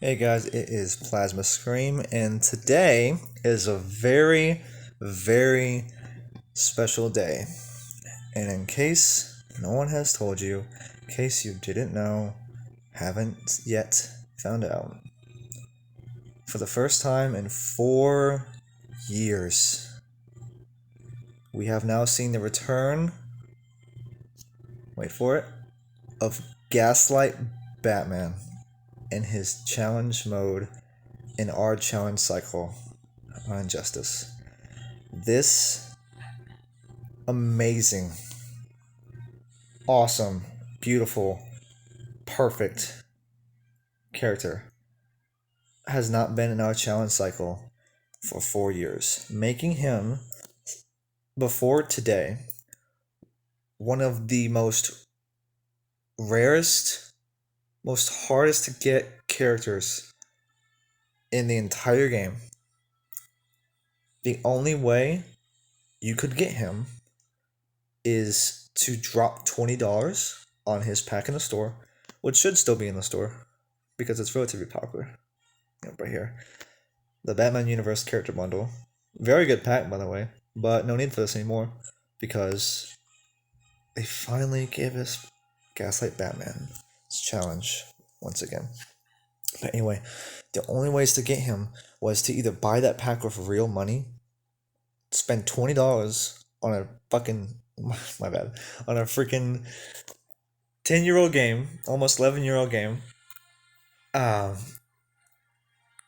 Hey guys, it is PlazmaScream, and today is a very, very special day. And in case no one has told you, in case you didn't know, haven't yet found out, for the first time in 4 years, we have now seen the return, wait for it, of Gaslight Batman in his challenge mode in our challenge cycle on Injustice. This amazing, awesome, beautiful, perfect character has not been in our challenge cycle for 4 years, making him, before today, one of the most rarest, most hardest to get characters in the entire game. The only way you could get him is to drop $20 on his pack in the store, which should still be in the store because it's relatively popular. Yep, right here. The Batman Universe character bundle. Very good pack, by the way, but no need for this anymore because they finally gave us Gaslight Batman's challenge once again. But anyway, the only ways to get him was to either buy that pack with real money, spend $20 on a fucking, my bad, on a freaking 10-year-old game, almost 11-year-old game,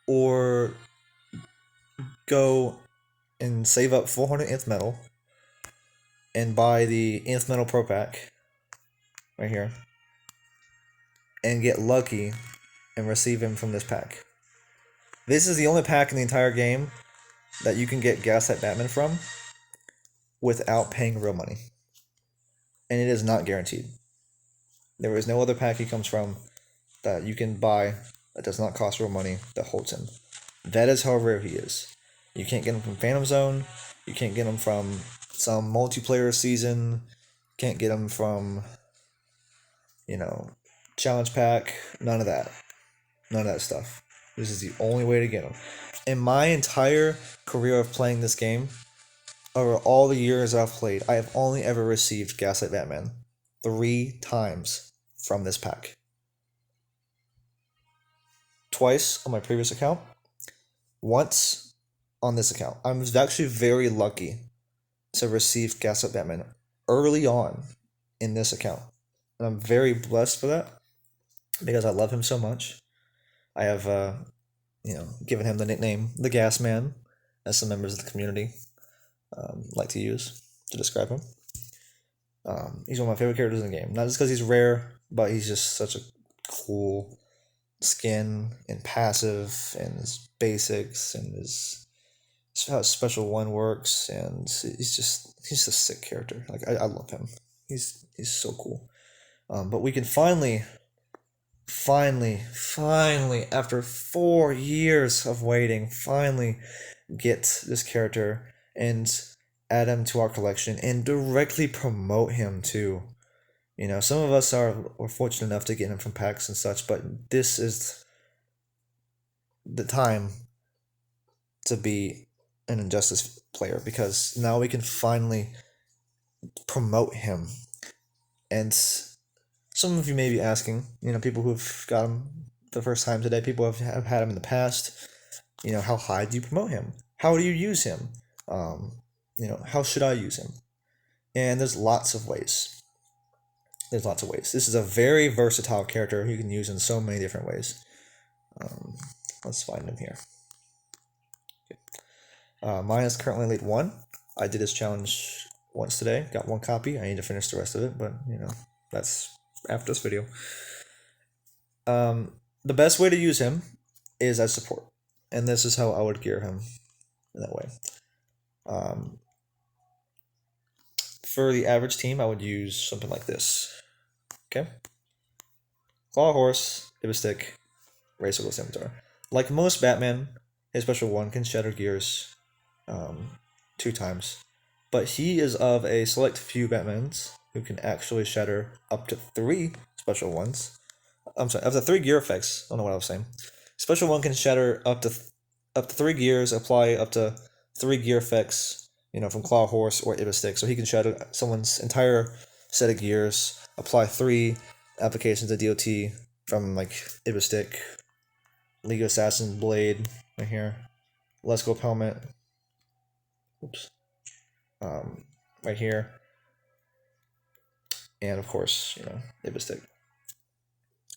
or go and save up 400 nth metal and buy the nth metal pro pack right here and get lucky and receive him from this pack. This is the only pack in the entire game that you can get Gaslight Batman from without paying real money. And it is not guaranteed. There is no other pack he comes from that you can buy that does not cost real money that holds him. That is how rare he is. You can't get him from Phantom Zone. You can't get him from some multiplayer season. Can't get him from, challenge pack. None of that. None of that stuff. This is the only way to get him. In my entire career of playing this game, over all the years I've played, I have only ever received Gaslight Batman 3 times from this pack. Twice on my previous account, once on this account. I was actually very lucky to receive Gaslight Batman early on in this account. And I'm very blessed for that because I love him so much. I have, given him the nickname The Gas Man, as some members of the community like to use to describe him. He's one of my favorite characters in the game. Not just because he's rare, but he's just such a cool skin and passive and his basics and how his special one works, and he's a sick character. Like I love him. He's so cool. But we can finally, after 4 years of waiting, finally get this character and add him to our collection and directly promote him too. Some of us are fortunate enough to get him from packs and such, but this is the time to be an Injustice player because now we can finally promote him. And some of you may be asking, people who've got him the first time today, people have had him in the past, how high do you promote him? How do you use him? How should I use him? And there's lots of ways. This is a very versatile character you can use in so many different ways. Let's find him here. Okay. Mine is currently Elite 1. I did his challenge once today. Got 1 copy. I need to finish the rest of it, but, that's after this video. The best way to use him is as support. And this is how I would gear him in that way. For the average team, I would use something like this. Okay? Claw Horse, Give a Stick, Racer with Scimitar. Like most Batman, his special one can shatter gears 2 times. But he is of a select few Batmans who can actually shatter up to 3 special ones. I'm sorry, up to 3 gear effects. I don't know what I was saying. Special 1 can shatter up to 3 gears, apply up to 3 gear effects, from Claw Horse or Ibis Stick. So he can shatter someone's entire set of gears, apply 3 applications of DOT from like Ibis Stick, League of Assassins Blade right here, Let's Go Helmet, oops, right here, and of course, Ibis Stick.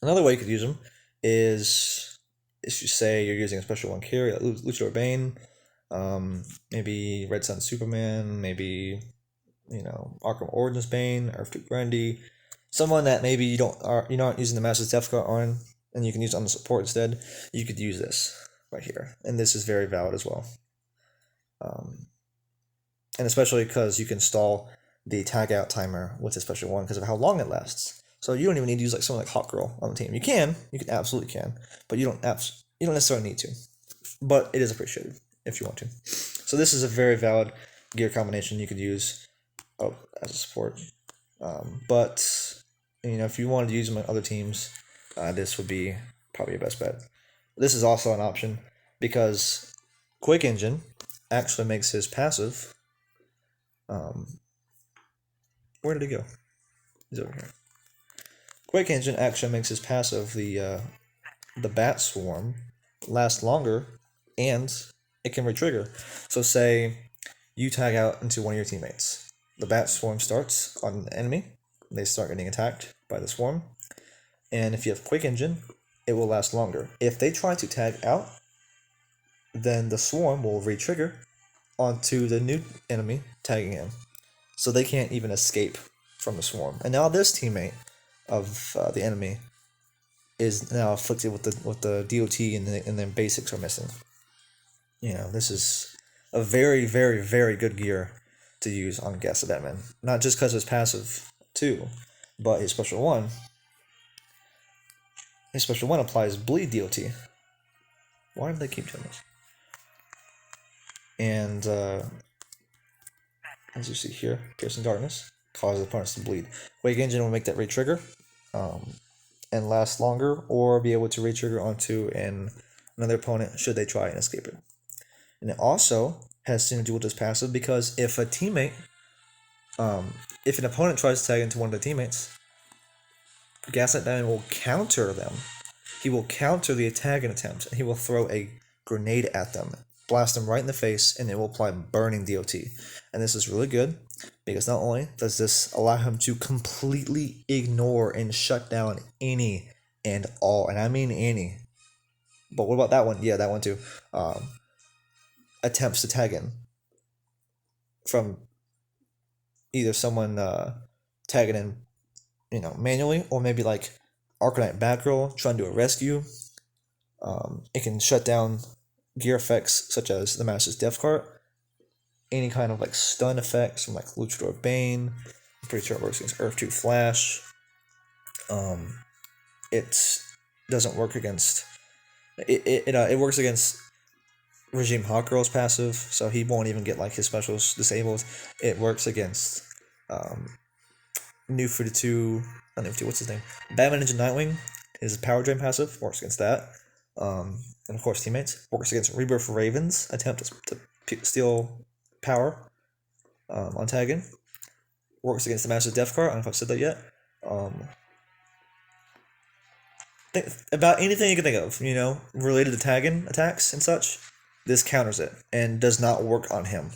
Another way you could use them is if you say you're using a special 1 carry, like Luchador Bane, maybe Red Sun Superman, maybe Arkham Origins Bane, Earth 2 Grandy, someone that maybe you're not using the Master's Death Card on, and you can use it on the support instead. You could use this right here, and this is very valid as well. And especially because you can stall the tag out timer with a special 1 because of how long it lasts. So you don't even need to use like someone like Hawk Girl on the team. You can absolutely can, but you don't necessarily need to. But it is appreciated if you want to. So this is a very valid gear combination you could use as a support. But if you wanted to use them on other teams, this would be probably your best bet. This is also an option because Quick Engine actually makes his passive. Where did he go? He's over here. Quick Engine actually makes his passive, the Bat Swarm, last longer, and it can retrigger. So say you tag out into one of your teammates. The Bat Swarm starts on the enemy. They start getting attacked by the swarm. And if you have Quick Engine, it will last longer. If they try to tag out, then the swarm will retrigger onto the new enemy tagging in. So they can't even escape from the swarm. And now this teammate of the enemy is now afflicted with the DOT and the basics are missing. This is a very, very, very good gear to use on Gaslight Batman. Not just because it's passive too, but his special 1. His special 1 applies bleed DOT. Why do they keep doing this? And as you see here, Piercing Darkness causes opponents to bleed. Quake Engine will make that retrigger and last longer, or be able to retrigger onto another opponent should they try and escape it. And it also has synergy with this passive because if a teammate, if an opponent tries to tag into one of the teammates, Gaslight Batman will counter them. He will counter the attacking attempt, and he will throw a grenade at them, blast them right in the face, and it will apply burning DOT. And this is really good because not only does this allow him to completely ignore and shut down any and all, and I mean any, but what about that one? Yeah, that one too. Attempts to tag in from either someone tagging in, manually, or maybe like Arcanite Batgirl trying to do a rescue. It can shut down gear effects such as the Master's Death Cart, any kind of like stun effects from like Luchador Bane. I'm pretty sure it works against Earth 2 Flash. It doesn't work against it works against Regime Hawk Girl's passive, so he won't even get like his specials disabled. It works against New 42, not New 42, what's his name? Batman Ninja Nightwing, his Power Drain passive works against that. And of course, teammates works against Rebirth Raven's attempt to steal power on tagging. Works against the Master's Death Card. I don't know if I've said that yet. Think about anything you can think of, related to tagging attacks and such. This counters it and does not work on him.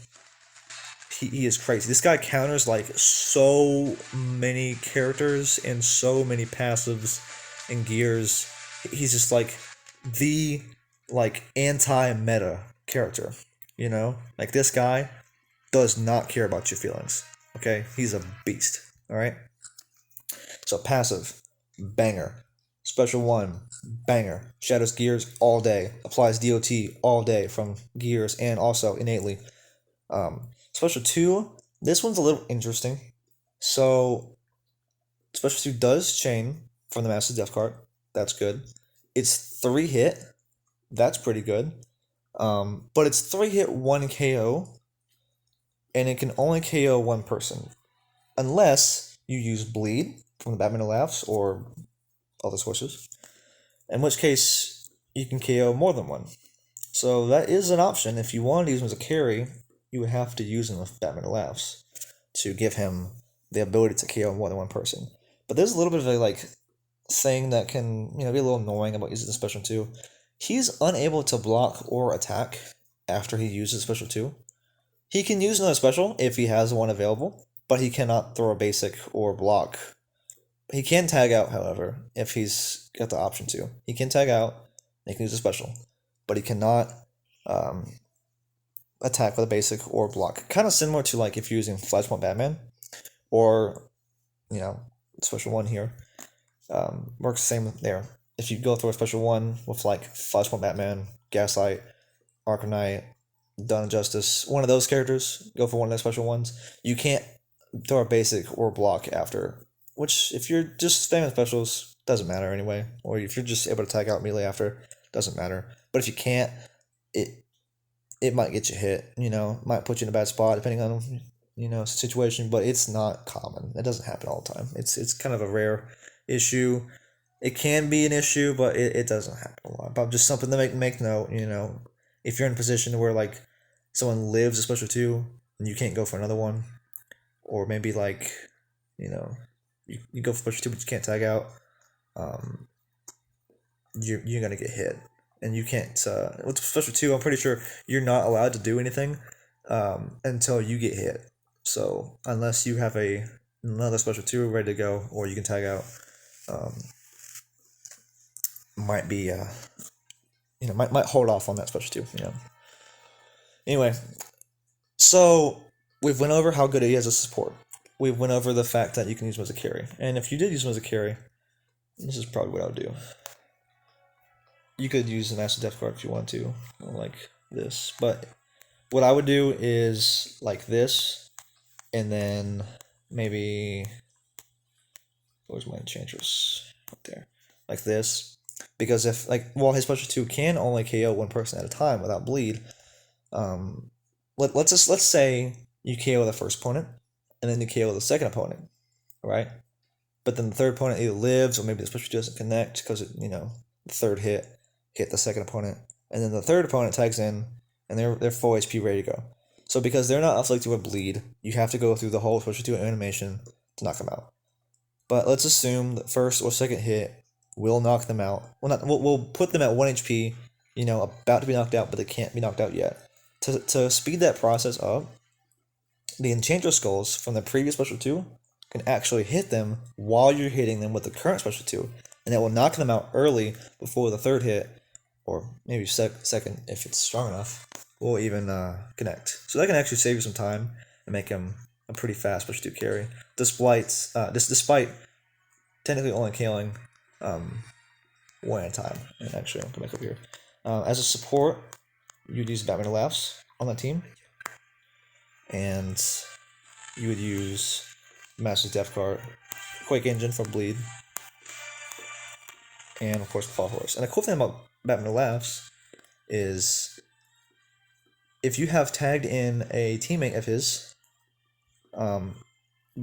He is crazy. This guy counters like so many characters and so many passives and gears. He's just like the anti-meta character, Like this guy does not care about your feelings. Okay? He's a beast. Alright? So passive, banger. Special 1, banger. Shadows gears all day. Applies DOT all day from gears and also innately. Special 2, this one's a little interesting. So, Special 2 does chain from the Master's Death Card. That's good. It's 3 hit. That's pretty good. But it's 3 hit 1 KO. And it can only KO one person. Unless you use Bleed from the Batman Who Laughs or other sources. In which case, you can KO more than one. So that is an option. If you wanted to use him as a carry, you would have to use him with Batman Laughs to give him the ability to KO more than one person. But there's a little bit of a like thing that can be a little annoying about using the special 2. He's unable to block or attack after he uses special 2. He can use another special if he has one available, but he cannot throw a basic or block. He can tag out, however, if he's got the option to. He can tag out, and he can use a special, but he cannot attack with a basic or block. Kind of similar to like if you're using Flashpoint Batman, or special 1 here. Works the same there. If you go through a special 1 with like Flashpoint Batman, Gaslight, Arkham Knight, Dawn of Justice, one of those characters, go for one of those special ones, you can't throw a basic or block after, which if you're just spamming specials, doesn't matter anyway. Or if you're just able to tag out immediately after, doesn't matter. But if you can't, it might get you hit, might put you in a bad spot depending on situation, but it's not common. It doesn't happen all the time. It's kind of a rare issue. It can be an issue, but it doesn't happen a lot. But just something to make note, if you're in a position where like someone lives a special 2 and you can't go for another one, or maybe like you go for special 2 but you can't tag out, you're gonna get hit, and you can't with special 2. I'm pretty sure you're not allowed to do anything until you get hit. So unless you have another special 2 ready to go, or you can tag out, might be might hold off on that special 2. Anyway, so we've went over how good he is as a support. We've went over the fact that you can use him as a carry, and if you did use him as a carry, this is probably what I would do. You could use the Master Death card if you want to, like this, but what I would do is like this, and then maybe, where's my Enchantress? Right there. Like this. Because if, his special 2 can only KO one person at a time without bleed, let's say you KO the first opponent, and then you KO the second opponent, right? But then the third opponent either lives, or maybe the special 2 doesn't connect because the third hit the second opponent, and then the third opponent tags in, and they're full HP ready to go. So because they're not afflicted with bleed, you have to go through the whole special 2 animation to knock them out. But let's assume that first or second hit will knock them out. We'll put them at 1 HP, about to be knocked out, but they can't be knocked out yet. To speed that process up, the Enchantress Skulls from the previous special 2 can actually hit them while you're hitting them with the current special 2, and it will knock them out early before the third hit, or maybe second if it's strong enough, will even connect. So that can actually save you some time and make him a pretty fast special 2 carry, despite technically only killing one at a time. And actually, I'm going to make up here. As a support, you'd use Batman Laughs on that team, and you would use Master's Death card, Quake Engine for bleed, and of course Claw Horse. And the cool thing about Batman Laughs is if you have tagged in a teammate of his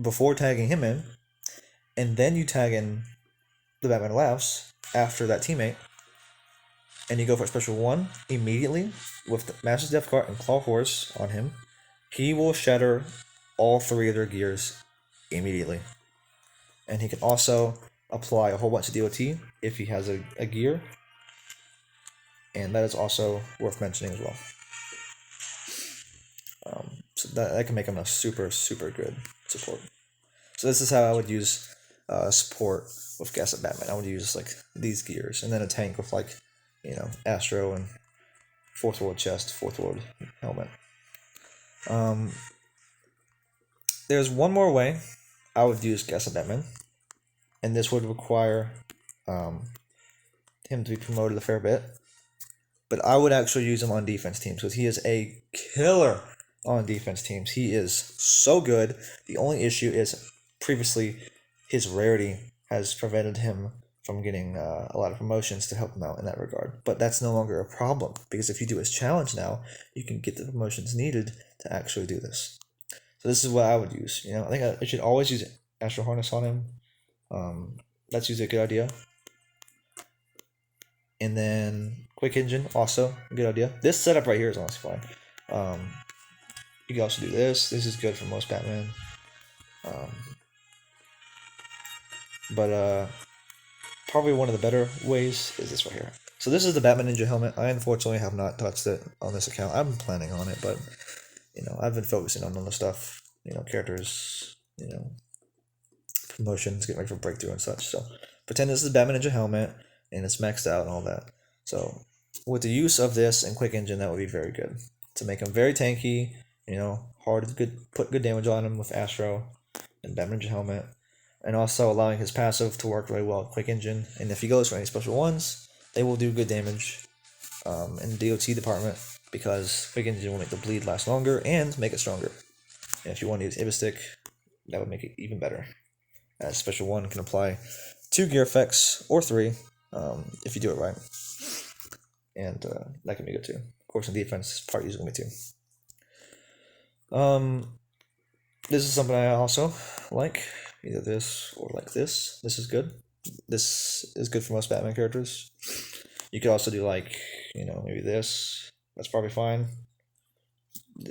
before tagging him in, and then you tag in the Batman Laughs after that teammate, and you go for a special 1 immediately with the Master's Death card and Claw Horse on him, he will shatter all 3 of their gears immediately. And he can also apply a whole bunch of DOT if he has a gear, and that is also worth mentioning as well. So that can make him a super, super good support. So this is how I would use support with Gaslight Batman. I would use these gears, and then a tank with Astro and Fourth World chest, Fourth World helmet. There's one more way I would use Gaslight Batman, and this would require him to be promoted a fair bit. But I would actually use him on defense teams because he is a killer on defense teams. He is so good. The only issue is previously his rarity has prevented him from getting a lot of promotions to help him out in that regard. But that's no longer a problem because if you do his challenge now, you can get the promotions needed to actually do this. So this is what I would use. I think I should always use Astral Harness on him. That's usually a good idea. And then Quick Engine, also a good idea. This setup right here is honestly fine. You can also do this. This is good for most Batman. But probably one of the better ways is this right here. So this is the Batman Ninja helmet. I unfortunately have not touched it on this account. I'm planning on it, but I've been focusing on other stuff. Characters. Promotions, get ready for breakthrough and such. So pretend this is the Batman Ninja helmet and it's maxed out and all that. So with the use of this and Quick Engine, that would be very good to make him very tanky. Hard to put good damage on him with Astro and Batman Ninja helmet, and also allowing his passive to work really well with Quick Engine. And if he goes for any special ones, they will do good damage in the DOT department, because Quick Engine will make the bleed last longer and make it stronger. And if you want to use Ibistic, that would make it even better. As special 1 can apply 2 gear effects, or 3, if you do it right. And that can be good too. Of course, in defense, part usually me too. This is something I also like. Either this or like this. This is good. This is good for most Batman characters. You could also do maybe this. That's probably fine.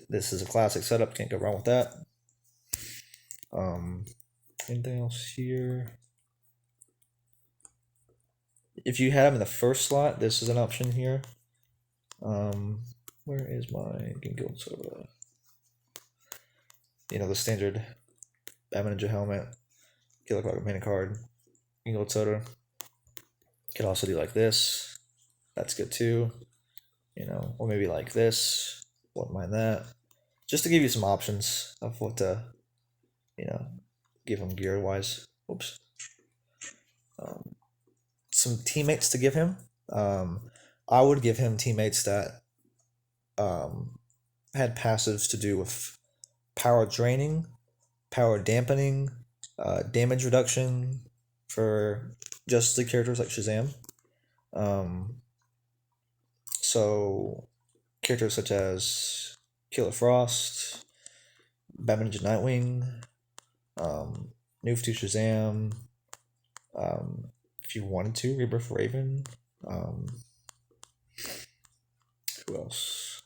This is a classic setup. Can't go wrong with that. Anything else here? If you have him in the first slot, this is an option here. Where is my Ginkgo Soda? The standard Batman Ninja helmet, Killer Clock Mana card, Ginkgo Soda. Could also do like this. That's good too. Or maybe like this. Wouldn't mind that. Just to give you some options of what to, give him gear wise. Oops. Some teammates to give him. I would give him teammates that had passives to do with power draining, power dampening, damage reduction for Justice League characters like Shazam. So characters such as Killer Frost, Batman Ninja Nightwing, Noof to Shazam, if you wanted to, Rebirth Raven. Who else?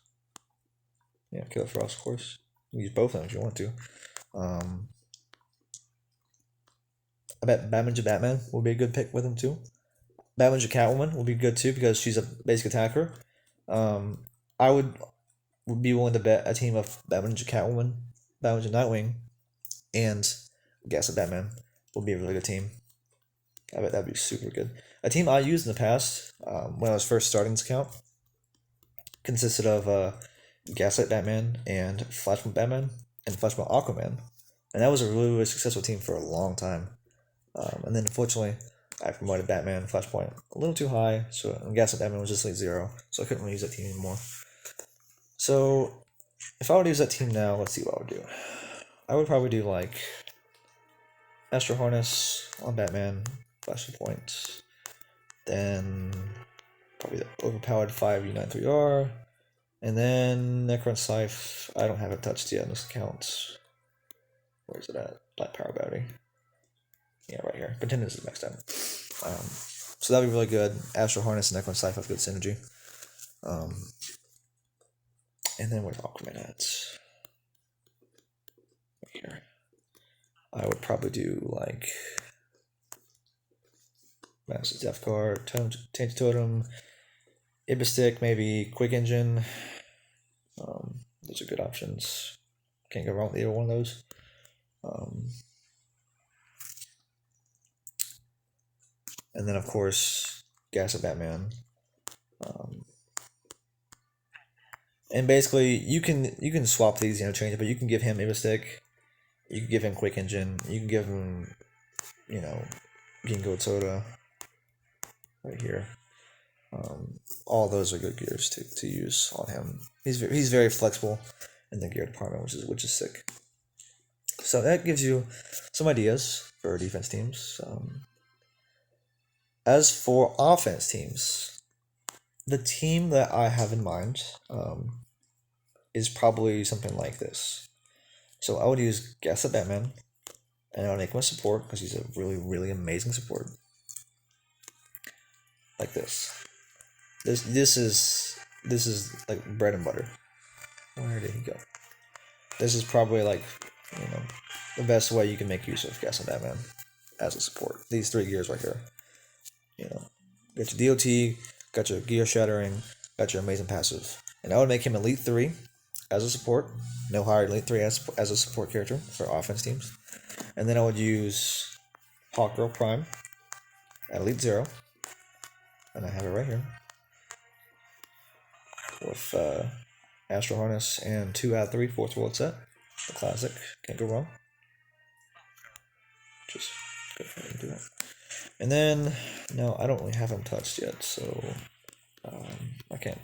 Yeah, Killer Frost, of course. You can use both of them if you want to. I bet Batman Ninja Batman will be a good pick with him too. Batman Ninja Catwoman will be good too, because she's a basic attacker. I would be willing to bet a team of Batman Ninja Catwoman, Batman Ninja Nightwing, and Gaslight Batman will be a really good team. I bet that'd be super good. A team I used in the past, when I was first starting this account, consisted of Gaslight Batman and Flashpoint Batman and Flashpoint Aquaman, and that was a really, really successful team for a long time. And then unfortunately, I promoted Batman Flashpoint a little too high, so Gaslight Batman was just like 0, so I couldn't really use that team anymore. So if I were to use that team now, let's see what I would do. I would probably do like Astro Harness on Batman, Flashpoint, then probably the overpowered 5U93R, and then Necron Scythe. I don't have it touched yet in this account. Where is it at? Black Power Battery. Yeah, right here. Pretend this is maxed out. So that'd be really good. Astro Harness and Necron Scythe have good synergy. And then where's Aquaman at? Right here. I would probably do like Master Death Card, Tainted Totem, Ibistic, maybe Quick Engine. Those are good options. Can't go wrong with either one of those. And then of course Gaslight Batman. And basically you can swap these interchange, but you can give him Ibistic, you can give him Quick Engine, you can give him Ginkgo Soda right here. All those are good gears to use on him. He's very flexible in the gear department, which is sick. So that gives you some ideas for defense teams. As for offense teams, the team that I have in mind is probably something like this. So I would use Gaslight Batman, and I would make him a support because he's a really, really amazing support. Like this. This is like bread and butter. Where did he go? This is probably like, you know, the best way you can make use of Gaslight Batman as a support. These 3 gears right here. You know, got your DOT, got your gear shattering, got your amazing passive, and I would make him Elite 3 as a support. No higher Elite 3 as a support character for offense teams. And then I would use Hawkgirl Prime at Elite 0, and I have it right here with Astro Harness and 2 out of 3 Force World set. The classic, can't go wrong. Just go ahead and do that. And then, no, I don't really have him touched yet, so I can't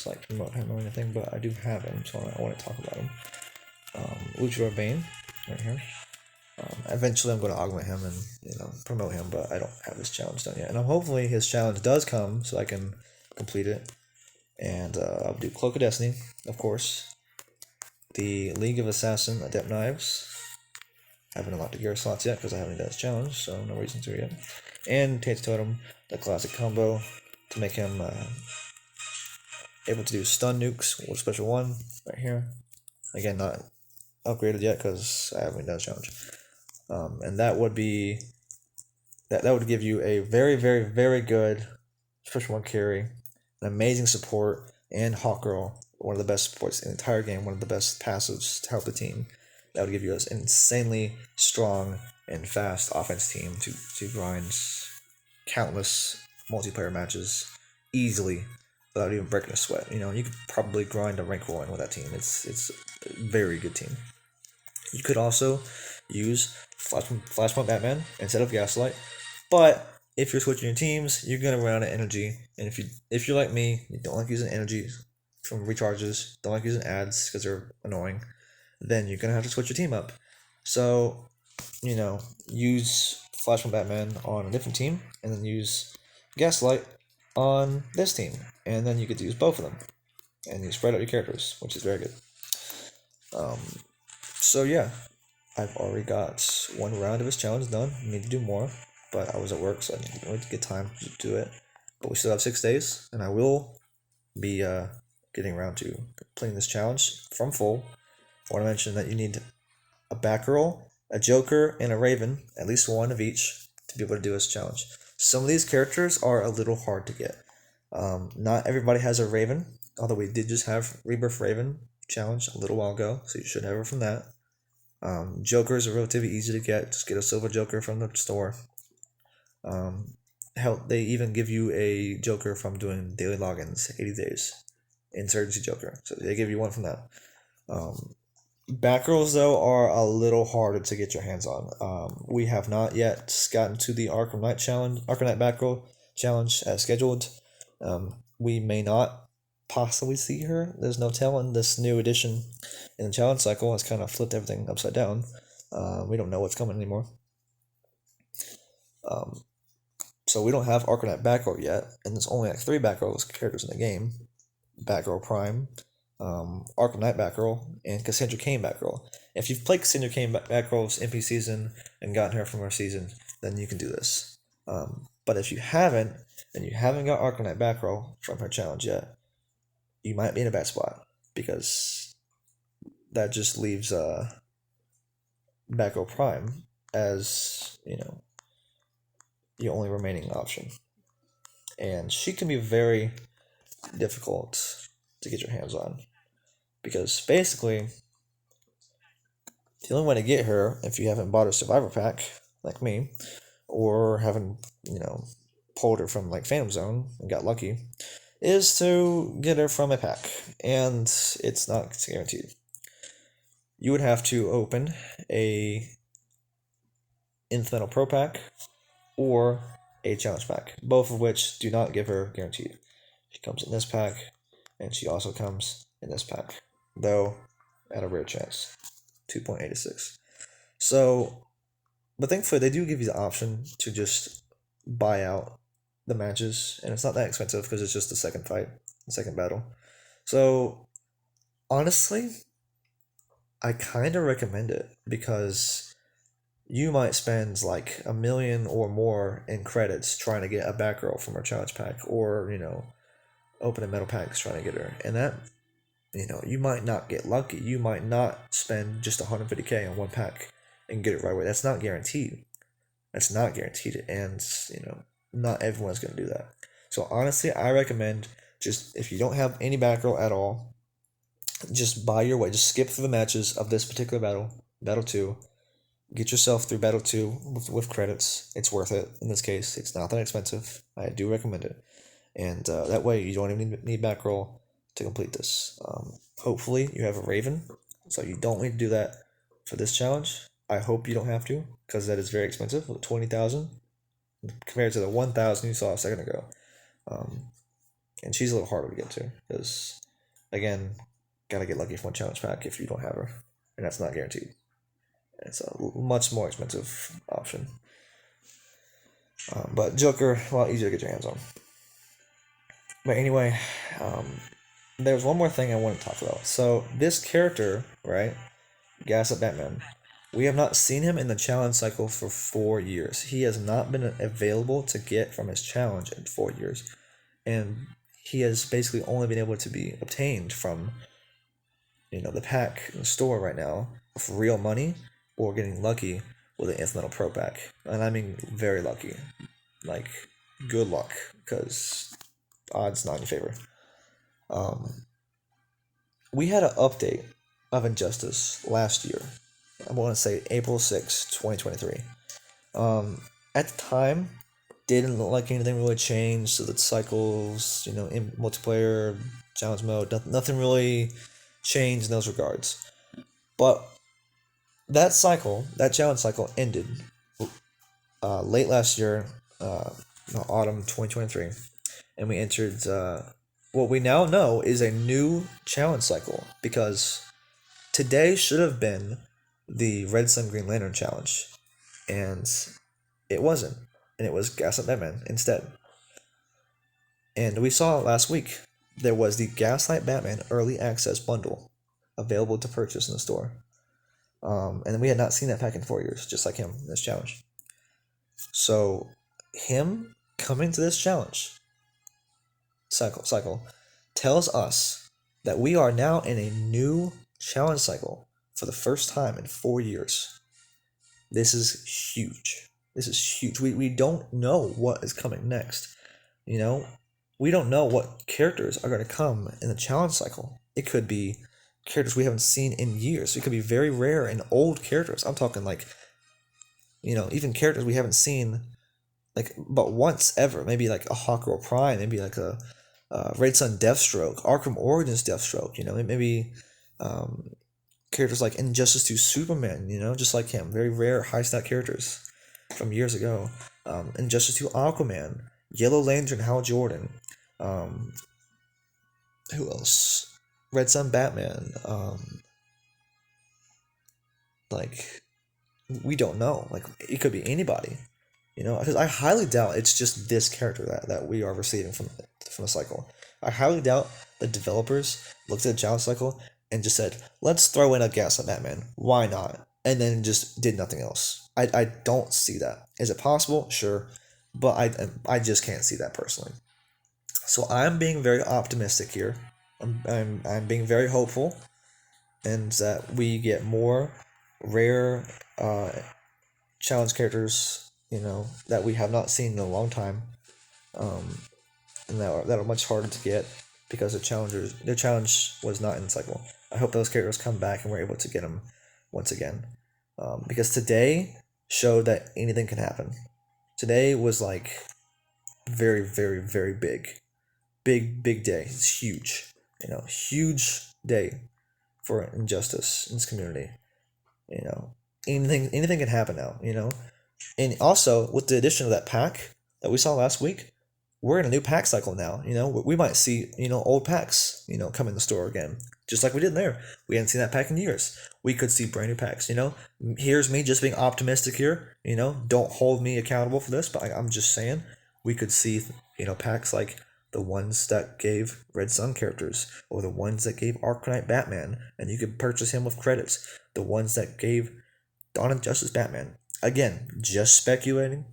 like promote him or anything, but I do have him, so I want to talk about him. Luchador Bane, right here. Eventually, I'm going to augment him and promote him, but I don't have his challenge done yet. And hopefully his challenge does come, so I can complete it. And I'll do Cloak of Destiny, of course. The League of Assassin Adept Knives. I haven't unlocked the gear slots yet because I haven't done his challenge, so no reason to yet. And Tate's Totem, the classic combo to make him able to do stun nukes with special 1 right here. Again, not upgraded yet because I haven't done a challenge. And that would be that would give you a very, very, very good special 1 carry, an amazing support, and Hawkgirl, one of the best supports in the entire game, one of the best passives to help the team. That would give you an insanely strong and fast offense team to grind countless multiplayer matches easily without even breaking a sweat. You could probably grind a rank 1 with that team. It's a very good team. You could also use Flashpoint Batman instead of Gaslight, but if you're switching your teams, you're gonna run out of energy. And if you're like me, you don't like using energy from recharges, don't like using ads because they're annoying, then you're gonna have to switch your team up. So, use Flashpoint Batman on a different team, and then use Gaslight on this team, and then you get to use both of them, and you spread out your characters, which is very good. So yeah, I've already got 1 round of his challenge done. I need to do more, but I was at work, so I didn't really get time to do it. But we still have 6 days, and I will be getting around to completing this challenge from full. I want to mention that you need a Batgirl, a Joker, and a Raven, at least 1 of each, to be able to do this challenge. Some of these characters are a little hard to get. Not everybody has a Raven, although we did just have Rebirth Raven challenge a little while ago, so you should have her from that. Jokers are relatively easy to get. Just get a silver Joker from the store. Hell, they even give you a Joker from doing daily logins, 80 days. Insurgency Joker. So they give you 1 from that. Batgirls, though, are a little harder to get your hands on. We have not yet gotten to the Arkham Knight Batgirl challenge as scheduled. We may not possibly see her. There's no telling. This new edition in the challenge cycle has kind of flipped everything upside down. We don't know what's coming anymore. So we don't have Arkham Knight Batgirl yet, and there's only like 3 Batgirl characters in the game. Batgirl Prime, Arkham Knight Batgirl, and Cassandra Cain Batgirl. If you've played Cassandra Cain Batgirl's MP season and gotten her from her season, then you can do this. But if you haven't, and you haven't got Arkham Knight Batgirl from her challenge yet, you might be in a bad spot, because that just leaves Batgirl Prime as, the only remaining option. And she can be very difficult to get your hands on, because basically the only way to get her, if you haven't bought a survivor pack like me, or haven't pulled her from like Phantom Zone and got lucky, is to get her from a pack, and it's not guaranteed. You would have to open a Infernal Pro pack or a challenge pack, both of which do not give her guaranteed. She comes in this pack, and she also comes in this pack, though at a rare chance, 2.86. So, but thankfully they do give you the option to just buy out the matches, and it's not that expensive because it's just the second fight, the second battle. So, honestly, I kind of recommend it, because you might spend like $1 million or more in credits trying to get a Batgirl from her challenge pack, or opening metal packs trying to get her, and that, you might not get lucky. You might not spend just 150K on one pack and get it right away. That's not guaranteed. That's not guaranteed, and not everyone's gonna do that. So honestly, I recommend, just if you don't have any back row at all, just buy your way. Just skip through the matches of this particular battle 2. Get yourself through battle 2 with credits. It's worth it. In this case, it's not that expensive. I do recommend it, and that way you don't even need back roll to complete this. Hopefully you have a Raven, so you don't need to do that for this challenge. I hope you don't have to, because that is very expensive, 20,000 compared to the 1,000 you saw a second ago. And she's a little harder to get to, because again, gotta get lucky for one challenge pack if you don't have her, and that's not guaranteed. It's a much more expensive option. But Joker, a lot easier to get your hands on. But anyway, there's one more thing I want to talk about. So this character, right, Gaslight Batman, we have not seen him in the challenge cycle for 4 years. He has not been available to get from his challenge in 4 years, and he has basically only been able to be obtained from the pack in the store right now for real money, or getting lucky with an Infinite Pro pack. And I mean very lucky. Like, good luck, because odds not in your favor. We had an update of Injustice last year. I want to say April 6, 2023. At the time, didn't look like anything really changed. So the cycles, in multiplayer, challenge mode, nothing really changed in those regards. But that challenge cycle ended late last year, autumn 2023, and we entered what we now know is a new challenge cycle, because today should have been the Red Sun Green Lantern challenge, and it wasn't, and it was Gaslight Batman instead. And we saw last week there was the Gaslight Batman Early Access Bundle available to purchase in the store. And we had not seen that pack in 4 years, just like him in this challenge. So him coming to this challenge cycle tells us that we are now in a new challenge cycle for the first time in 4 years. This is huge. We don't know what is coming next. We don't know what characters are going to come in the challenge cycle. It could be characters we haven't seen in years. It could be very rare and old characters. I'm talking like, even characters we haven't seen but once ever. Maybe like a Hawkgirl Prime, maybe like a Red Sun Deathstroke, Arkham Origins Deathstroke, maybe characters like Injustice 2 Superman, just like him. Very rare, high stat characters from years ago. Injustice 2 Aquaman, Yellow Lantern Hal Jordan. Who else? Red Sun Batman. We don't know. It could be anybody. Because I highly doubt it's just this character that we are receiving from the cycle. I highly doubt the developers looked at the challenge cycle and just said, let's throw in a Gaslight Batman. Why not? And then just did nothing else. I don't see that. Is it possible? Sure. But I just can't see that personally. So I'm being very optimistic here. I'm being very hopeful, and that we get more rare challenge characters, that we have not seen in a long time, and that are much harder to get because their challenge was not in the cycle. I hope those characters come back and we're able to get them once again, because today showed that anything can happen. Today was very, very, very big day. It's huge. Huge day for injustice in this community. Anything can happen now. And also with the addition of that pack that we saw last week, we're in a new pack cycle now. We might see old packs come in the store again, just like we did there. We hadn't seen that pack in years. We could see brand new packs. Here's me just being optimistic here. Don't hold me accountable for this, but I'm just saying we could see packs like the ones that gave Red Sun characters, or the ones that gave Arcanite Batman, and you could purchase him with credits. The ones that gave Dawn of Justice Batman. Again, just speculating,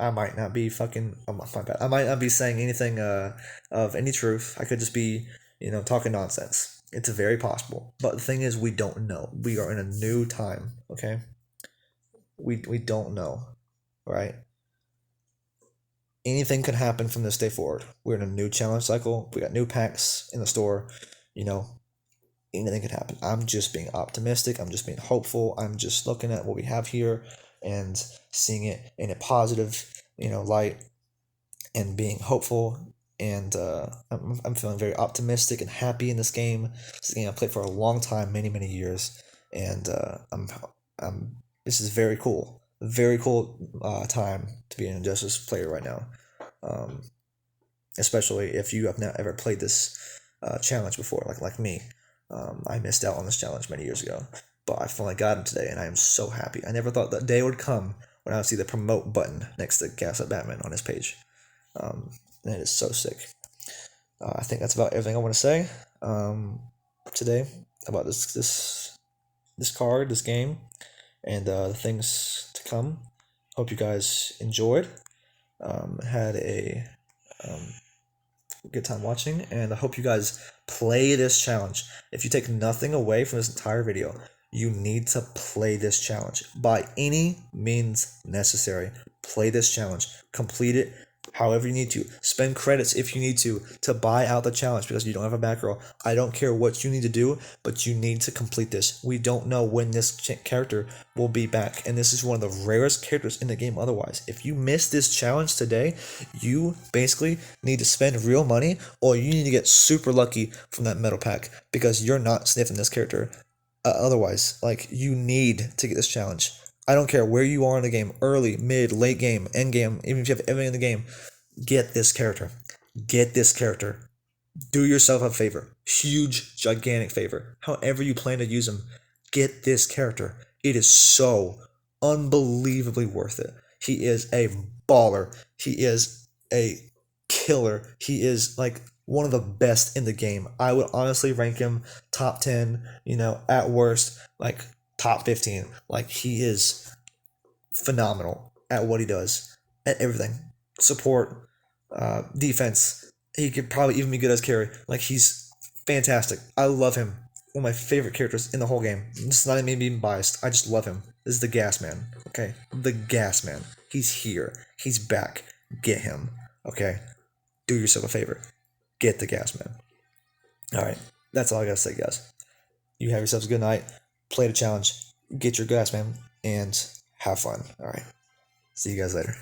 I might not be fucking, oh my bad, I might not be saying anything of any truth. I could just be, talking nonsense. It's very possible, but the thing is, we don't know. We are in a new time. Okay, we don't know, right? Anything could happen from this day forward. We're in a new challenge cycle. We got new packs in the store. You know, anything could happen. I'm just being optimistic. I'm just being hopeful. I'm just looking at what we have here and seeing it in a positive, light, and being hopeful. And I'm feeling very optimistic and happy in this game. This game I played for a long time, many many years, and I'm this is very cool time to be an Injustice player right now, um, especially if you have not ever played this challenge before, like me. I missed out on this challenge many years ago, but I finally got him today, and I am so happy. I never thought that day would come when I would see the promote button next to Gaslight Batman on his page. And it is so sick. I think that's about everything I want to say today about this card, this game, and the things to come. Hope you guys enjoyed. Had a good time watching, and I hope you guys play this challenge. If you take nothing away from this entire video, you need to play this challenge by any means necessary. Play this challenge, complete it however you need to. Spend credits if you need to buy out the challenge because you don't have a back row. I don't care what you need to do, but you need to complete this. We don't know when this character will be back, and this is one of the rarest characters in the game otherwise. If you miss this challenge today, you basically need to spend real money, or you need to get super lucky from that metal pack because you're not sniffing this character. Otherwise, you need to get this challenge. I don't care where you are in the game, early, mid, late game, end game, even if you have everything in the game, get this character. Get this character. Do yourself a favor. Huge, gigantic favor. However you plan to use him, get this character. It is so unbelievably worth it. He is a baller. He is a killer. He is one of the best in the game. I would honestly rank him top 10, at worst, top 15. He is phenomenal at what he does, at everything. Support, defense. He could probably even be good as carry. He's fantastic. I love him. One of my favorite characters in the whole game. This is not even being biased. I just love him. This is the Gas Man. Okay? The Gas Man. He's here. He's back. Get him. Okay? Do yourself a favor. Get the Gas Man. Alright. That's all I gotta say, guys. You have yourselves a good night. Play the challenge. Get your Gas Man. And have fun. Alright. See you guys later.